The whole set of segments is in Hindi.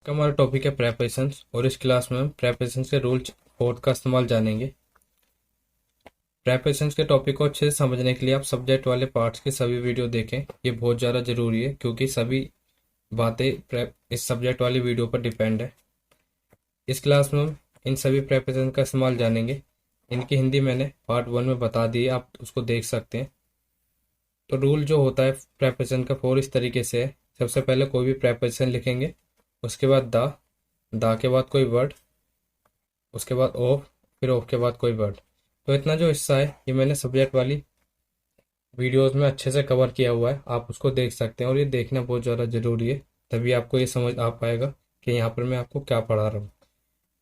का हमारा टॉपिक है प्रेपरेशंस और इस क्लास में हम प्रेपरेशंस के रूल फोर्थ का इस्तेमाल जानेंगे। प्रेपरेशंस के टॉपिक को अच्छे से समझने के लिए आप सब्जेक्ट वाले पार्ट्स के सभी वीडियो देखें। ये बहुत ज़्यादा ज़रूरी है क्योंकि सभी बातें इस सब्जेक्ट वाली वीडियो पर डिपेंड है। इस क्लास में हम इन सभी प्रेपरेशन का इस्तेमाल जानेंगे। इनकी हिंदी मैंने पार्ट 1 में बता दी है, आप उसको देख सकते हैं। तो रूल जो होता है प्रेपरेशन का फोर इस तरीके से है। सबसे पहले कोई भी प्रेपरेशन लिखेंगे, उसके बाद दा के बाद कोई वर्ड, उसके बाद ऑफ, फिर ऑफ के बाद कोई वर्ड। तो इतना जो हिस्सा है ये मैंने सब्जेक्ट वाली वीडियोस में अच्छे से कवर किया हुआ है, आप उसको देख सकते हैं और ये देखना बहुत ज़्यादा ज़रूरी है, तभी आपको ये समझ आ पाएगा कि यहाँ पर मैं आपको क्या पढ़ा रहा हूँ।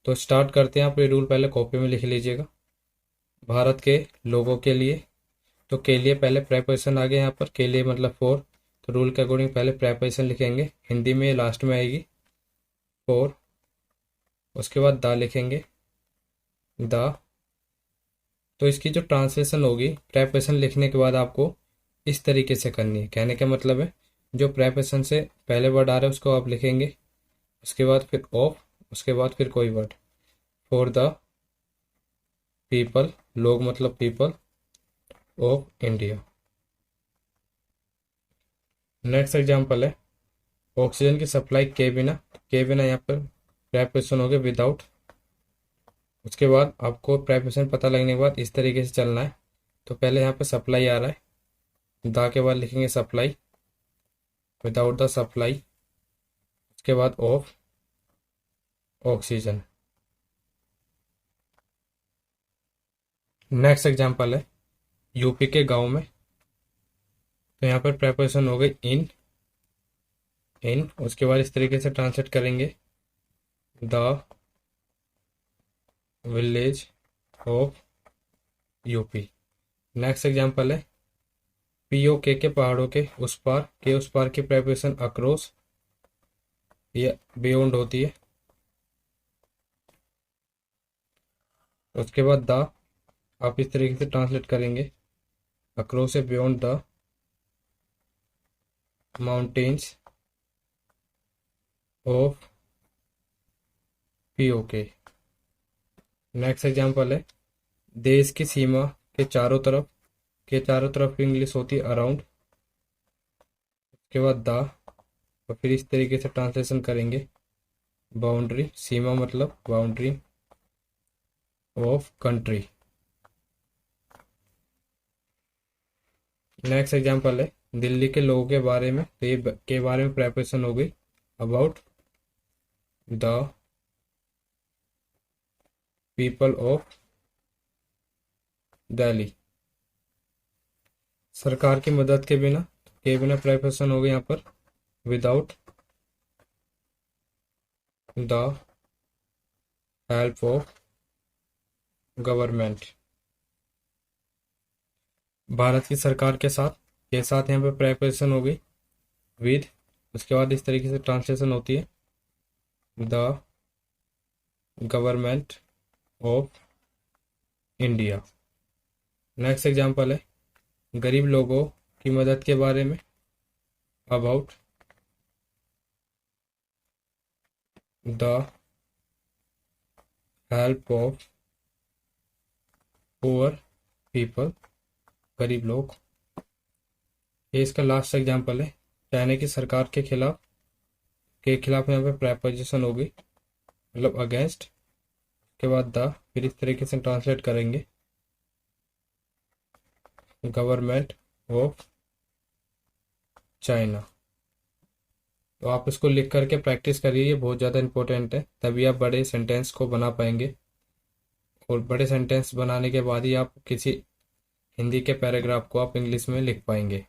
तो स्टार्ट करते हैं। आप ये रूल पहले कॉपी में लिख लीजिएगा। भारत के लोगों के लिए, तो के लिए पहले प्रेपोजिशन आ गया यहाँ पर, के लिए मतलब फॉर। तो रूल के अकॉर्डिंग पहले प्रेपोजिशन लिखेंगे, हिंदी में लास्ट में आएगी फॉर। उसके बाद दा लिखेंगे, द। तो इसकी जो ट्रांसलेशन होगी प्रेपोजिशन लिखने के बाद आपको इस तरीके से करनी है। कहने का मतलब है जो प्रेपोजिशन से पहले वर्ड आ रहा है उसको आप लिखेंगे, उसके बाद फिर ऑफ, उसके बाद फिर कोई वर्ड। फॉर द पीपल, लोग मतलब people of India. Next example है ऑक्सीजन की सप्लाई के बिना। के बिना यहाँ पर प्रेपोजिशन हो गया विदाउट। उसके बाद आपको प्रेपोजिशन पता लगने के बाद इस तरीके से चलना है। तो पहले यहाँ पे सप्लाई आ रहा है, दा के बाद लिखेंगे सप्लाई, विदाउट द सप्लाई। उसके बाद ऑफ ऑक्सीजन। नेक्स्ट एग्जांपल है यूपी के गांव में। तो यहाँ पर प्रेपोजिशन हो गई इन। उसके बाद इस तरीके से ट्रांसलेट करेंगे the village of UP. Next example है पीओके के पहाड़ों के उस पार की प्रेपोजिशन अक्रॉस, ये बियॉन्ड होती है। उसके बाद द आप इस तरीके से ट्रांसलेट करेंगे अक्रॉस है beyond the mountains of PoK. Next example है देश की सीमा के चारों तरफ की इंग्लिश होती है अराउंड। उसके बाद द और फिर इस तरीके से ट्रांसलेशन करेंगे बाउंड्री, सीमा मतलब boundary of country. Next example है दिल्ली के लोगों के बारे में। तो ये के बारे में प्रेपोजिशन हो गई about the people of Delhi. सरकार की मदद के बिना प्रेपोजिशन हो गई यहाँ पर without the help of government. Bharat की सरकार के साथ यहाँ पे प्रेपोजिशन हो गई विद। उसके बाद इस तरीके से ट्रांसलेशन होती है the government of India. Next example है गरीब लोगों की मदद के बारे में about the help of poor people, गरीब लोग। ये इसका लास्ट एग्जांपल है चाइना की सरकार के खिलाफ यहाँ पे प्रेपोजिशन होगी मतलब अगेंस्ट। के बाद द फिर इस तरीके से ट्रांसलेट करेंगे गवर्नमेंट ऑफ चाइना। तो आप इसको लिख करके प्रैक्टिस करिए, ये बहुत ज़्यादा इंपॉर्टेंट है, तभी आप बड़े सेंटेंस को बना पाएंगे। और बड़े सेंटेंस बनाने के बाद ही आप किसी हिंदी के पैराग्राफ को आप इंग्लिश में लिख पाएंगे।